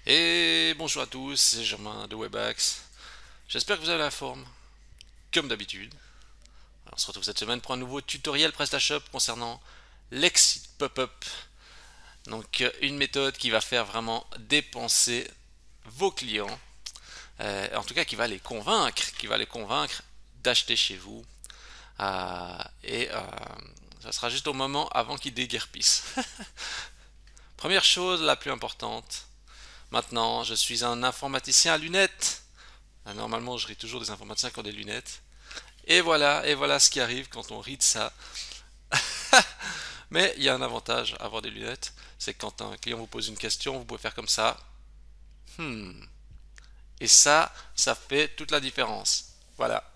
Et bonjour à tous, c'est Germain de Webax. J'espère que vous avez la forme, comme d'habitude. On se retrouve cette semaine pour un nouveau tutoriel PrestaShop concernant l'exit pop-up. Donc une méthode qui va faire vraiment dépenser vos clients, en tout cas qui va les convaincre d'acheter chez vous. Et ça sera juste au moment avant qu'ils déguerpissent. Première chose la plus importante, maintenant je suis un informaticien à lunettes. Normalement, je ris toujours des informaticiens qui ont des lunettes. Et voilà ce qui arrive quand on rit de ça. Mais il y a un avantage à avoir des lunettes, c'est que quand un client vous pose une question, vous pouvez faire comme ça. Hmm. Et ça fait toute la différence. Voilà.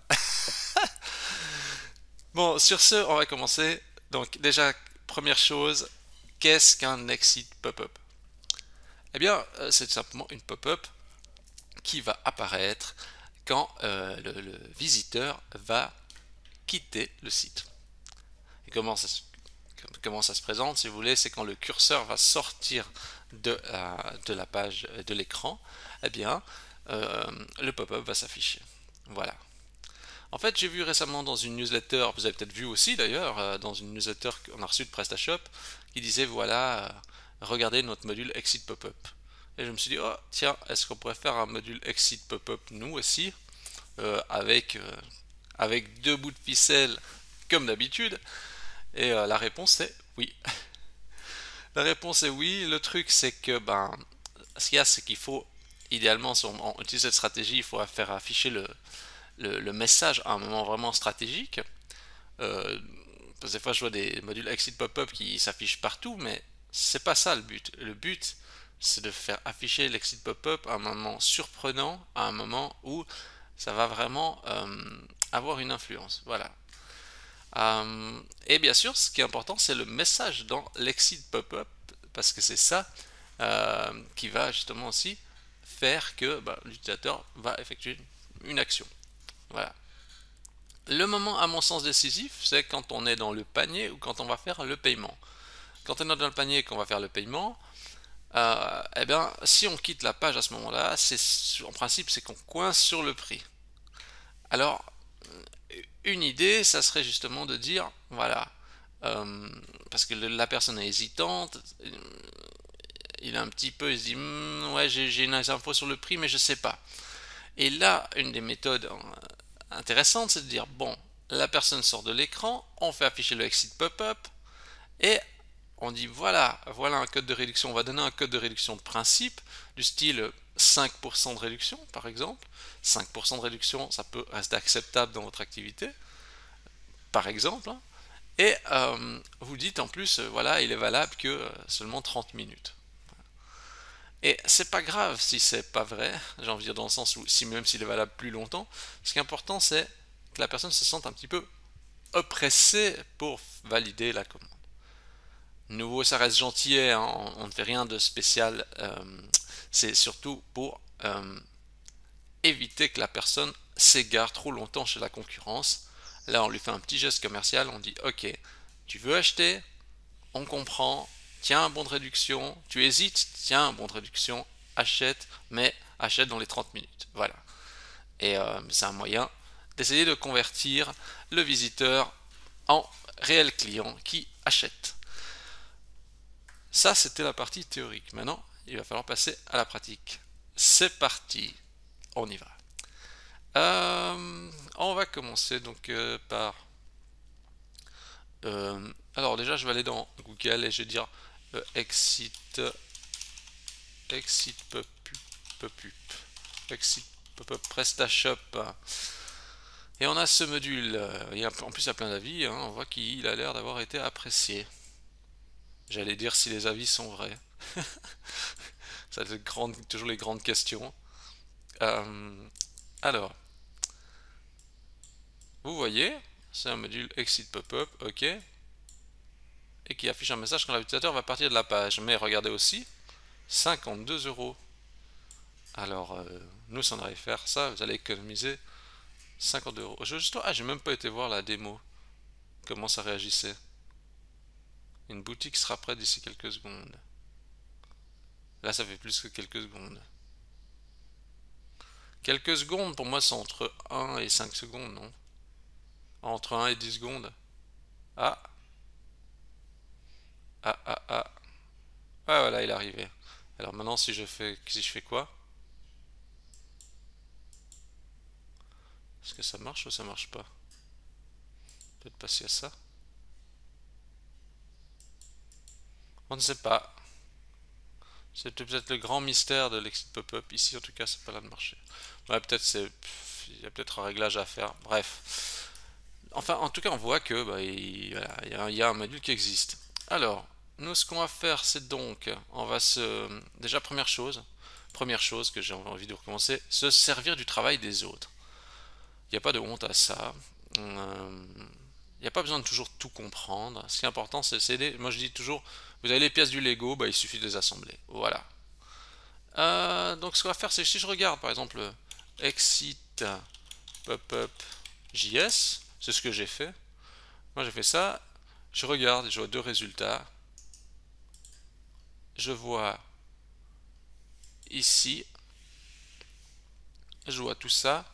Bon, sur ce, on va commencer. Donc déjà, première chose, qu'est-ce qu'un exit pop-up? Eh bien, c'est tout simplement une pop-up qui va apparaître quand le visiteur va quitter le site. Et comment ça se présente, si vous voulez, c'est quand le curseur va sortir de la page de l'écran, eh bien, le pop-up va s'afficher. Voilà. En fait, j'ai vu récemment dans une newsletter, vous avez peut-être vu aussi d'ailleurs, dans une newsletter qu'on a reçue de PrestaShop, qui disait voilà, regardez notre module Exit Pop-up. Et je me suis dit, oh tiens, est-ce qu'on pourrait faire un module Exit Pop-up nous aussi, avec deux bouts de ficelle comme d'habitude? Et la réponse est oui. La réponse est oui. Le truc, c'est que ce qu'il y a, c'est qu'il faut idéalement, si on utilise cette stratégie, il faut faire afficher le message à un moment vraiment stratégique. Parce que des fois, je vois des modules exit pop-up qui s'affichent partout, mais c'est pas ça le but. Le but, c'est de faire afficher l'exit pop-up à un moment surprenant, à un moment où ça va vraiment avoir une influence. Voilà. Et bien sûr, ce qui est important, c'est le message dans l'exit pop-up, parce que c'est ça qui va justement aussi faire que l'utilisateur va effectuer une action. Voilà. Le moment, à mon sens, décisif, c'est quand on est dans le panier ou quand on va faire le paiement. Quand on est dans le panier et qu'on va faire le paiement, eh bien, si on quitte la page à ce moment-là, en principe, c'est qu'on coince sur le prix. Alors, une idée, ça serait justement de dire, voilà, parce que la personne est hésitante, il est un petit peu, il se dit, ouais, j'ai une info sur le prix, mais je sais pas. Et là, une des méthodes intéressantes, c'est de dire, bon, la personne sort de l'écran, on fait afficher le exit pop-up, et on dit, voilà un code de réduction, on va donner un code de réduction de principe, du style 5% de réduction, par exemple. 5% de réduction, ça peut rester acceptable dans votre activité, par exemple, hein. Et vous dites en plus, voilà, il est valable que seulement 30 minutes. Et c'est pas grave si c'est pas vrai, j'ai envie de dire dans le sens où, même s'il est valable plus longtemps, ce qui est important c'est que la personne se sente un petit peu oppressée pour valider la commande. Nouveau, ça reste gentillet, hein, on ne fait rien de spécial, c'est surtout pour éviter que la personne s'égare trop longtemps chez la concurrence. Là, on lui fait un petit geste commercial, on dit ok, tu veux acheter, on comprend, tiens un bon de réduction, tu hésites, tiens un bon de réduction, achète, mais achète dans les 30 minutes. Voilà. Et c'est un moyen d'essayer de convertir le visiteur en réel client qui achète. Ça, c'était la partie théorique. Maintenant, il va falloir passer à la pratique. C'est parti, on y va. On va commencer donc par... alors déjà, je vais aller dans Google et je vais dire exit pop-up, exit pop-up PrestaShop. Et on a ce module. En plus, il y a plein d'avis. Hein, on voit qu'il a l'air d'avoir été apprécié. J'allais dire si les avis sont vrais. Ça, c'est toujours les grandes questions. Alors, vous voyez, c'est un module exit pop-up, ok, et qui affiche un message quand l'utilisateur va partir de la page. Mais regardez aussi, 52 euros. Alors, nous, si on arrive à faire ça, vous allez économiser 50 euros. J'ai même pas été voir la démo, comment ça réagissait. Une boutique sera prête d'ici quelques secondes. Là, ça fait plus que quelques secondes. Quelques secondes, pour moi, c'est entre 1 et 5 secondes, non? Entre 1 et 10 secondes. Ah, ah, ah, ah. Ah, voilà, il est arrivé. Alors maintenant, si je fais quoi? Est-ce que ça marche ou ça marche pas? Peut-être passer à ça. On ne sait pas. C'est peut-être le grand mystère de l'exit pop-up. Ici, en tout cas, c'est pas là de marcher. Ouais, peut-être il y a peut-être un réglage à faire. Bref. Enfin, en tout cas, on voit que voilà, il y a un module qui existe. Alors, nous, ce qu'on va faire, c'est donc, on va déjà première chose que j'ai envie de recommencer, se servir du travail des autres. Il n'y a pas de honte à ça. Il n'y a pas besoin de toujours tout comprendre. Ce qui est important, c'est s'aider. Moi, je dis toujours, vous avez les pièces du Lego, il suffit de les assembler. Voilà. Donc, ce qu'on va faire, c'est si je regarde, par exemple, Exit Pop-up JS, c'est ce que j'ai fait. Moi, j'ai fait ça. Je regarde, je vois deux résultats. Je vois ici, je vois tout ça.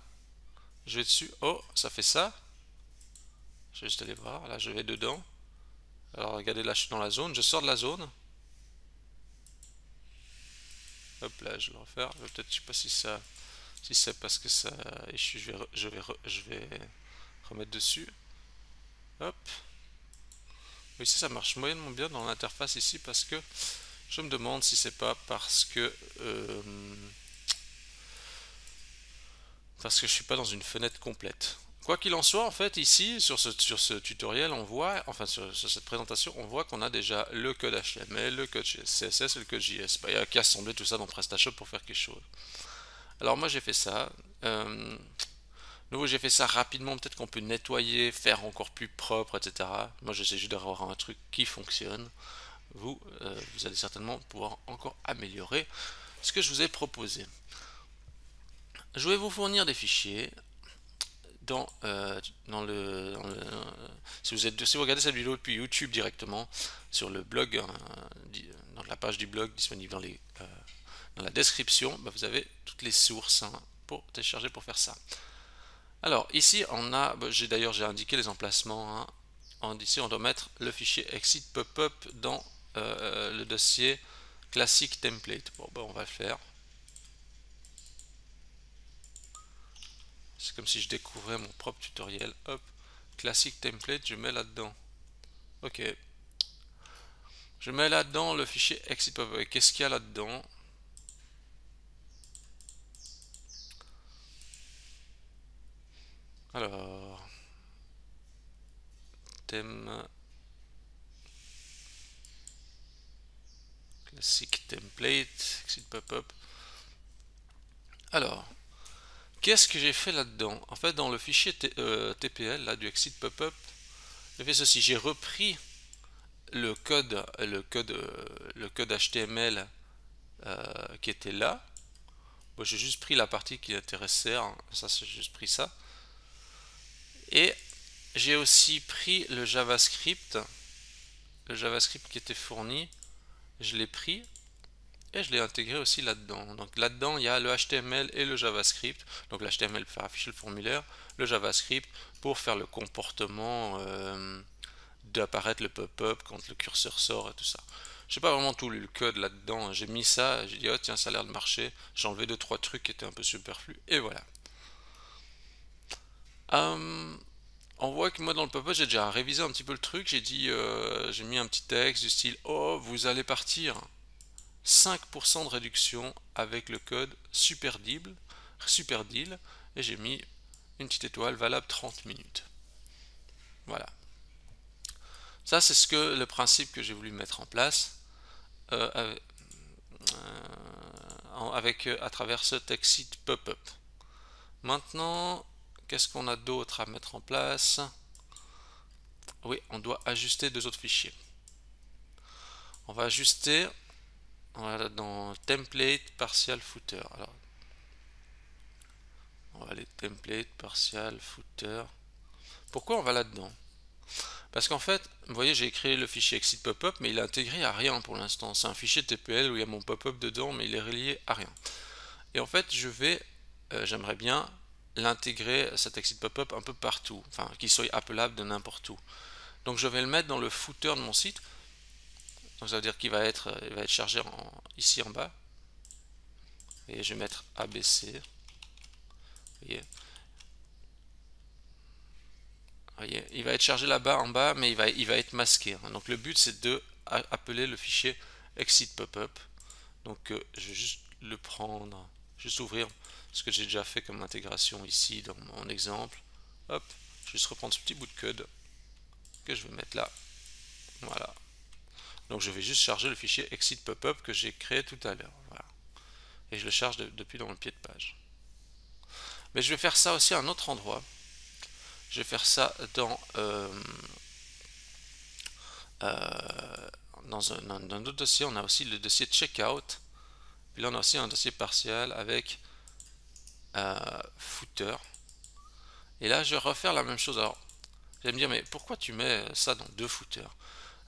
Je vais dessus. Oh, ça fait ça. Je vais juste aller voir. Là, je vais dedans. Alors, regardez, là, je suis dans la zone. Je sors de la zone. Hop là, je vais le refaire. Peut-être, je sais pas si c'est parce que ça échoue, je vais remettre dessus. Hop. Oui, ici, ça marche moyennement bien dans l'interface ici parce que je me demande si c'est pas parce que je suis pas dans une fenêtre complète. Quoi qu'il en soit, en fait, ici, sur ce tutoriel, on voit, enfin, sur cette présentation, on voit qu'on a déjà le code HTML, le code CSS et le code JS. Il n'y a qu'à assembler tout ça dans PrestaShop pour faire quelque chose. Alors, moi, j'ai fait ça. Nous, j'ai fait ça rapidement. Peut-être qu'on peut nettoyer, faire encore plus propre, etc. Moi, j'essaie juste d'avoir un truc qui fonctionne. Vous allez certainement pouvoir encore améliorer ce que je vous ai proposé. Je vais vous fournir des fichiers si vous regardez cette vidéo depuis YouTube directement, sur le blog, dans la page du blog disponible dans la description, vous avez toutes les sources pour télécharger pour faire ça. Alors ici j'ai indiqué les emplacements. Ici on doit mettre le fichier exit pop-up dans le dossier classic template. Bon, on va le faire. C'est comme si je découvrais mon propre tutoriel. Hop, classic template, je mets là-dedans. Ok. Je mets là-dedans le fichier exit pop-up. Qu'est-ce qu'il y a là-dedans? Alors, thème classic template, exit pop-up. Alors, qu'est-ce que j'ai fait là-dedans? En fait, dans le fichier TPL là, du exit pop-up, j'ai fait ceci. J'ai repris le code HTML qui était là. Moi, j'ai juste pris la partie qui intéressait. Ça, j'ai juste pris ça. Et j'ai aussi pris le JavaScript qui était fourni. Je l'ai pris et je l'ai intégré aussi là-dedans. Donc là-dedans, il y a le HTML et le JavaScript. Donc l'HTML pour faire afficher le formulaire, le JavaScript pour faire le comportement d'apparaître le pop-up quand le curseur sort et tout ça. J'ai pas vraiment tout lu le code là-dedans. J'ai mis ça, j'ai dit oh tiens ça a l'air de marcher. J'ai enlevé 2-3 trucs qui étaient un peu superflus et voilà. On voit que moi dans le pop-up j'ai déjà révisé un petit peu le truc. J'ai mis un petit texte du style oh vous allez partir 5% de réduction avec le code SuperDeal, et j'ai mis une petite étoile valable 30 minutes. Voilà. Ça, c'est le principe que j'ai voulu mettre en place euh, à travers ce exit pop-up. Maintenant, qu'est-ce qu'on a d'autre à mettre en place? Oui, on doit ajuster deux autres fichiers. On va ajuster dans template partial footer. Alors, on va aller template partial footer. Pourquoi on va là-dedans? Parce qu'en fait, vous voyez, j'ai créé le fichier exit pop-up, mais il est intégré à rien pour l'instant. C'est un fichier TPL où il y a mon pop-up dedans, mais il est relié à rien. Et en fait, j'aimerais bien l'intégrer, cet exit pop-up, un peu partout, enfin, qu'il soit appelable de n'importe où. Donc je vais le mettre dans le footer de mon site. Donc ça veut dire il va être chargé ici en bas. Et je vais mettre ABC. Vous voyez, il va être chargé là-bas en bas, mais il va être masqué. Donc le but c'est de appeler le fichier exit pop-up. Donc je vais juste le prendre, juste ouvrir ce que j'ai déjà fait comme intégration ici dans mon exemple. Hop, je vais juste reprendre ce petit bout de code que je vais mettre là. Voilà. Donc je vais juste charger le fichier exit pop-up que j'ai créé tout à l'heure. Voilà. Et je le charge depuis dans le pied de page. Mais je vais faire ça aussi à un autre endroit. Je vais faire ça dans un autre dossier. On a aussi le dossier checkout. Puis là on a aussi un dossier partiel avec footer. Et là je vais refaire la même chose. Alors vous allez me dire, mais pourquoi tu mets ça dans deux footers?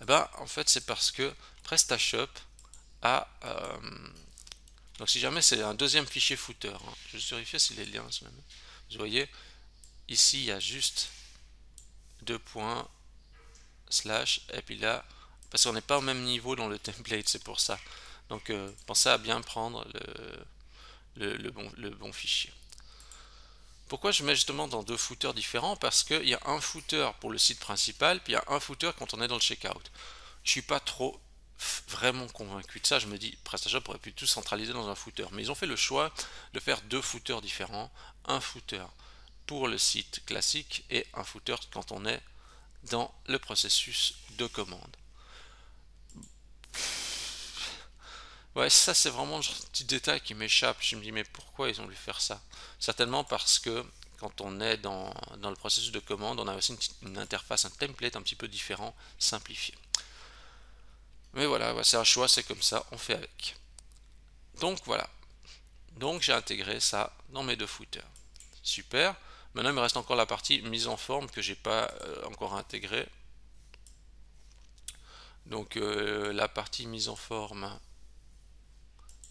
Eh ben en fait c'est parce que PrestaShop a donc si jamais c'est un deuxième fichier footer, hein, je vais vérifier si les liens sont les mêmes. Vous voyez ici il y a juste deux points slash et puis là parce qu'on n'est pas au même niveau dans le template, c'est pour ça. Donc pensez à bien prendre le bon fichier. Pourquoi je mets justement dans deux footers différents? Parce qu'il y a un footer pour le site principal, puis il y a un footer quand on est dans le checkout. Je suis pas trop vraiment convaincu de ça. Je me dis, PrestaShop aurait pu tout centraliser dans un footer. Mais ils ont fait le choix de faire deux footers différents. Un footer pour le site classique et un footer quand on est dans le processus de commande. Ouais, ça c'est vraiment le petit détail qui m'échappe. Je me dis, mais pourquoi ils ont voulu faire ça? Certainement parce que quand on est dans le processus de commande, on a aussi une interface, un template un petit peu différent, simplifié. Mais voilà, c'est un choix, c'est comme ça, on fait avec. Donc voilà. Donc j'ai intégré ça dans mes deux footers. Super. Maintenant il me reste encore la partie mise en forme que j'ai pas encore intégrée. Donc la partie mise en forme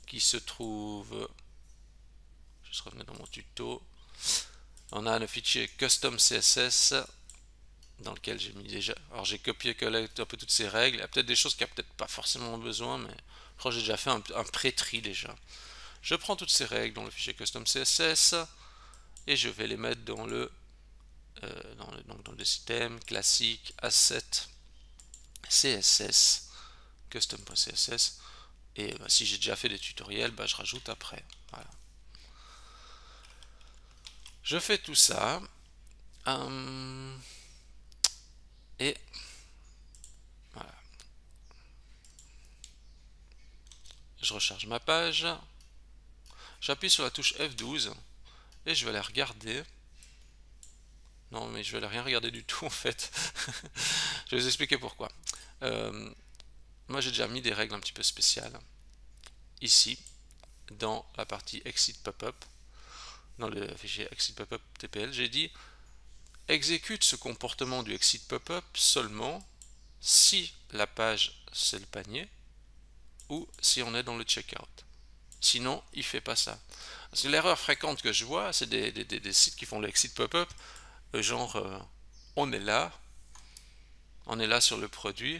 qui se trouve, je revenais dans mon tuto, on a le fichier custom CSS dans lequel j'ai mis déjà, alors j'ai copié-collé un peu toutes ces règles, il y a peut-être des choses qui a peut-être pas forcément besoin, mais je crois que j'ai déjà fait un pré-tri déjà. Je prends toutes ces règles dans le fichier custom CSS et je vais les mettre dans le système classique asset CSS custom.css et si j'ai déjà fait des tutoriels, je rajoute après. Voilà. Je fais tout ça et voilà. Je recharge ma page, j'appuie sur la touche F12 et je vais aller regarder. Non, mais je vais rien regarder du tout en fait. Je vais vous expliquer pourquoi. Moi j'ai déjà mis des règles un petit peu spéciales ici dans la partie exit pop-up, dans le fichier exit pop-up TPL. J'ai dit exécute ce comportement du exit pop-up seulement si la page c'est le panier ou si on est dans le checkout. Sinon il fait pas ça. Parce que l'erreur fréquente que je vois, c'est des sites qui font le exit pop-up genre on est là sur le produit,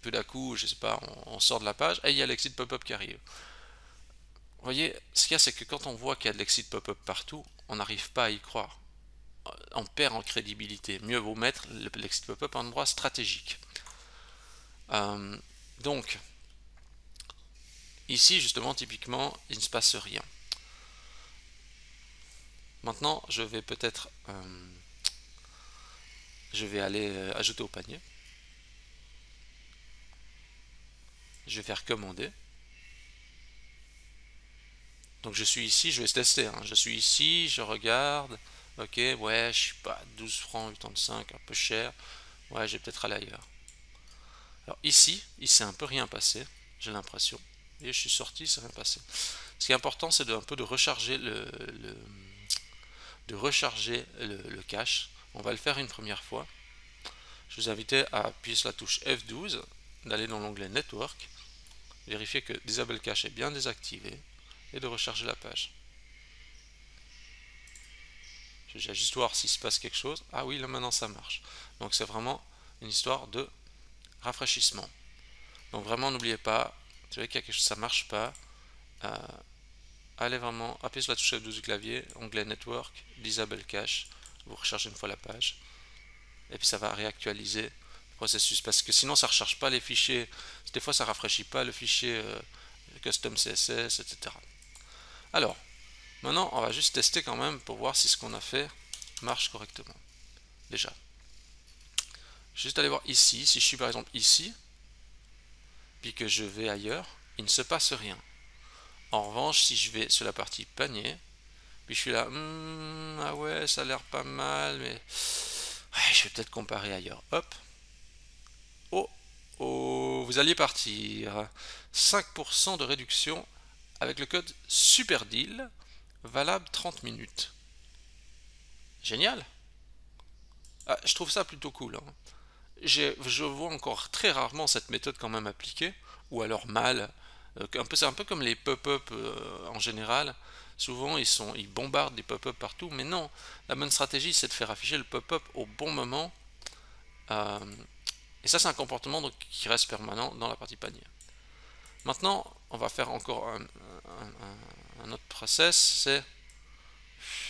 tout d'un coup je sais pas, on sort de la page et il y a l'exit pop-up qui arrive. Vous voyez, ce qu'il y a, c'est que quand on voit qu'il y a de l'exit pop-up partout, on n'arrive pas à y croire, on perd en crédibilité. Mieux vaut mettre l'exit pop-up à un endroit stratégique. Donc ici justement typiquement il ne se passe rien. Maintenant je vais peut-être je vais aller ajouter au panier. Je vais faire commander. Donc je suis ici, je vais tester. Je suis ici, je regarde. Ok, ouais, je sais pas, 12 francs 85, un peu cher. Ouais, je vais peut-être aller ailleurs. Alors ici, il s'est un peu rien passé, j'ai l'impression. Et je suis sorti, ça s'est rien passé. Ce qui est important, c'est un peu de recharger le cache On va le faire une première fois. Je vous invite à appuyer sur la touche F12, d'aller dans l'onglet Network, vérifier que Disable Cache est bien désactivé et de recharger la page. Je vais juste voir s'il se passe quelque chose. Ah oui, là maintenant ça marche. Donc c'est vraiment une histoire de rafraîchissement. Donc vraiment n'oubliez pas, si vous voyez qu'il y a quelque chose ça marche pas, allez vraiment appuyer sur la touche F12 du clavier, onglet Network, Disable Cache, vous rechargez une fois la page, et puis ça va réactualiser le processus, parce que sinon ça ne recharge pas les fichiers, des fois ça rafraîchit pas le fichier custom CSS, etc. Alors, maintenant on va juste tester quand même pour voir si ce qu'on a fait marche correctement. Déjà, juste aller voir ici, si je suis par exemple ici, puis que je vais ailleurs, il ne se passe rien. En revanche, si je vais sur la partie panier, puis je suis là, ah ouais, ça a l'air pas mal, mais ouais, je vais peut-être comparer ailleurs. Hop. Oh, oh, vous alliez partir. 5% de réduction avec le code SUPERDEAL, valable 30 minutes. Génial. Ah, je trouve ça plutôt cool. Hein. Je vois encore très rarement cette méthode quand même appliquée, ou alors mal. C'est un peu comme les pop-up en général. Souvent, ils bombardent des pop-up partout, mais non. La bonne stratégie, c'est de faire afficher le pop-up au bon moment. Et ça, c'est un comportement donc, qui reste permanent dans la partie panier. Maintenant, on va faire encore un autre process. C'est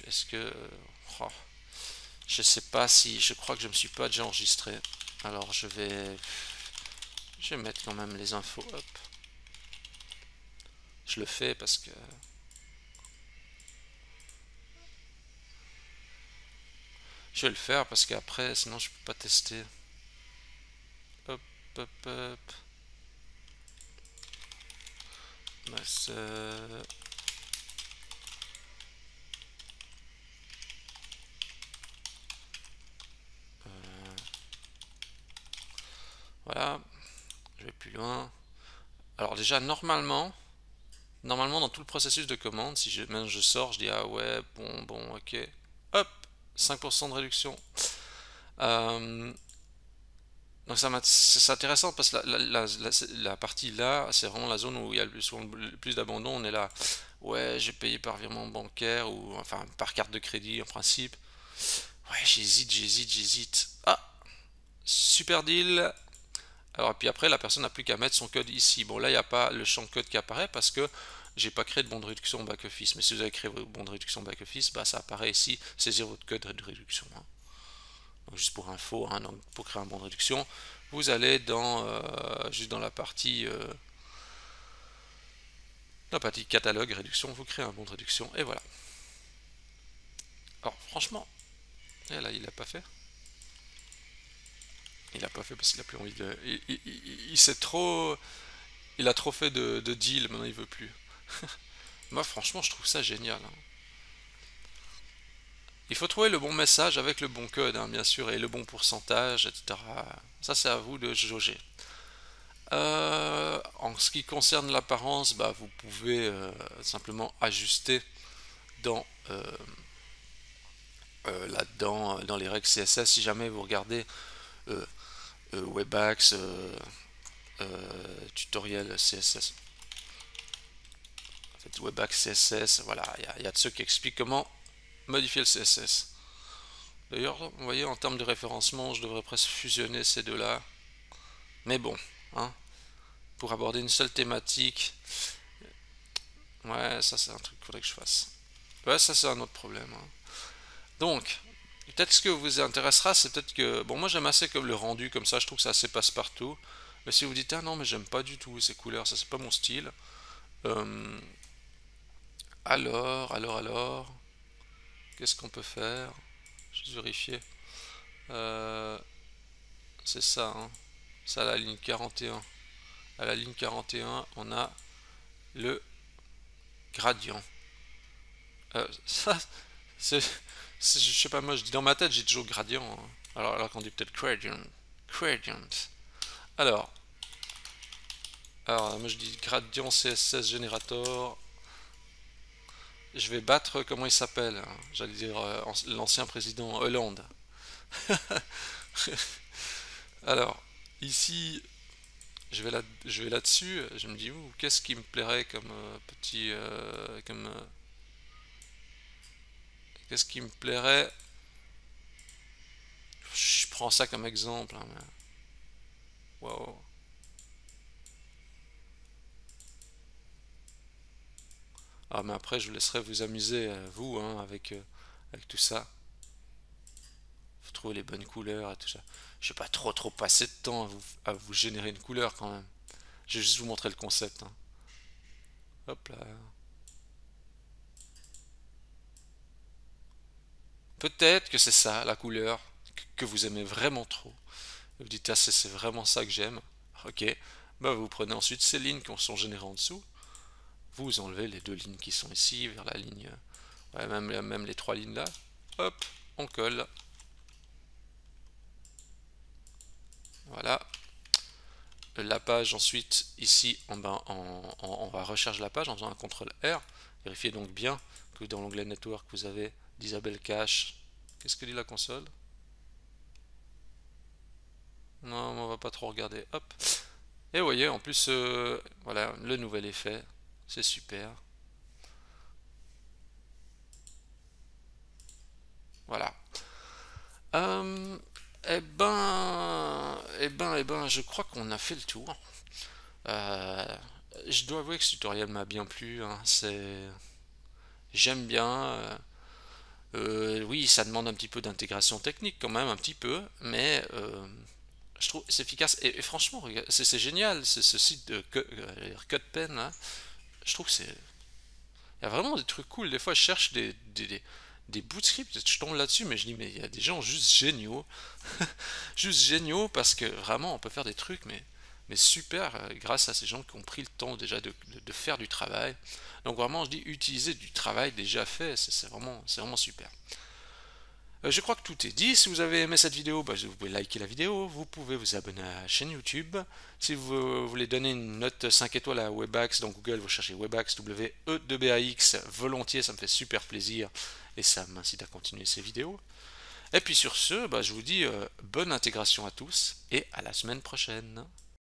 est-ce que oh, je sais pas si je crois que je me suis pas déjà enregistré. Alors je vais mettre quand même les infos. Hop. Je le fais parce que je vais le faire parce qu'après sinon je peux pas tester. Hop hop hop. Voilà, je vais plus loin. Alors déjà normalement dans tout le processus de commande, si même je sors, je dis ah ouais, bon, ok, hop, 5% de réduction. Donc c'est intéressant parce que la partie là, c'est vraiment la zone où il y a souvent le plus d'abandon. On est là, ouais, j'ai payé par virement bancaire ou enfin par carte de crédit en principe. Ouais, j'hésite. Ah, super deal. Alors, puis après, la personne n'a plus qu'à mettre son code ici. Bon, là, il n'y a pas le champ code qui apparaît parce que j'ai pas créé de bon de réduction back-office. Mais si vous avez créé votre bon de réduction back-office, bah, ça apparaît ici, saisir votre code de réduction. Hein. Donc, juste pour info, hein, donc, pour créer un bon de réduction, vous allez juste dans la partie catalogue réduction, vous créez un bon de réduction et voilà. Alors, franchement, là, il n'a pas fait. Il n'a pas fait parce qu'il a plus envie de. Il sait trop. Il a trop fait de deal, maintenant il veut plus. Moi, franchement, je trouve ça génial. Hein. Il faut trouver le bon message avec le bon code, hein, bien sûr, et le bon pourcentage, etc. Ça, c'est à vous de jauger. En ce qui concerne l'apparence, bah, vous pouvez simplement ajuster dans là-dedans, dans les règles CSS, si jamais vous regardez Webax, tutoriel CSS, en fait, Webax CSS, voilà, il y a de ceux qui expliquent comment modifier le CSS. D'ailleurs, vous voyez, en termes de référencement, je devrais presque fusionner ces deux-là. Mais bon, hein, pour aborder une seule thématique, ouais, ça c'est un truc qu'il faudrait que je fasse. Ouais, ça c'est un autre problème. Hein. Donc, peut-être ce que vous intéressera, c'est peut-être que, bon, moi j'aime assez comme le rendu comme ça, je trouve que ça assez passe-partout. Mais si vous dites, ah non, mais j'aime pas du tout ces couleurs, ça c'est pas mon style. Alors, qu'est-ce qu'on peut faire? Je vais vérifier. C'est ça, hein. Ça, la ligne 41. À la ligne 41, on a le gradient. Ça, je sais pas, moi, je dis dans ma tête, j'ai toujours gradient. Hein. Alors qu'on dit peut-être gradient. Gradient. Alors, moi je dis gradient CSS Generator. Je vais battre, comment il s'appelle? Hein, j'allais dire l'ancien président Hollande. Alors, ici, je vais là-dessus, je me dis, ouh, qu'est-ce qui me plairait comme qu'est-ce qui me plairait? Je prends ça comme exemple, hein, mais wow. Ah, mais après, je vous laisserai vous amuser, vous, hein, avec tout ça. Faut trouver les bonnes couleurs et tout ça. Je vais pas trop passer de temps à vous générer une couleur quand même. Je vais juste vous montrer le concept, hein. Hop là. Peut-être que c'est ça, la couleur, que vous aimez vraiment trop. Vous dites, ah, c'est vraiment ça que j'aime. Ok. Bah, vous prenez ensuite ces lignes qui sont générées en dessous. Vous enlevez les deux lignes qui sont ici vers la ligne. Ouais, même les trois lignes là. Hop, on colle. Voilà. La page ensuite, ici, en bas, on va recharger la page en faisant un CTRL R. Vérifiez donc bien que dans l'onglet Network, vous avez Disable Cache. Qu'est-ce que dit la console? Non, on va pas trop regarder. Hop. Et vous voyez, en plus, voilà, le nouvel effet. C'est super. Voilà. Euh, je crois qu'on a fait le tour. Euh, je dois avouer que ce tutoriel m'a bien plu, hein. J'aime bien. Oui, ça demande un petit peu d'intégration technique quand même, un petit peu, mais je trouve c'est efficace. Et franchement, c'est génial, c'est ce site de CutPen, hein. Je trouve que c'est il y a vraiment des trucs cool. Des fois, je cherche des bouts de script, je tombe là-dessus, mais je dis, mais il y a des gens juste géniaux. Juste géniaux parce que vraiment, on peut faire des trucs, mais super, grâce à ces gens qui ont pris le temps déjà de faire du travail. Donc vraiment, je dis, utiliser du travail déjà fait, c'est vraiment super. Je crois que tout est dit. Si vous avez aimé cette vidéo, bah, vous pouvez liker la vidéo. Vous pouvez vous abonner à la chaîne YouTube. Si vous voulez donner une note 5 étoiles à Webax dans Google, vous cherchez Webax, W-E-2-B-A-X, volontiers, ça me fait super plaisir et ça m'incite à continuer ces vidéos. Et puis sur ce, bah, je vous dis bonne intégration à tous et à la semaine prochaine.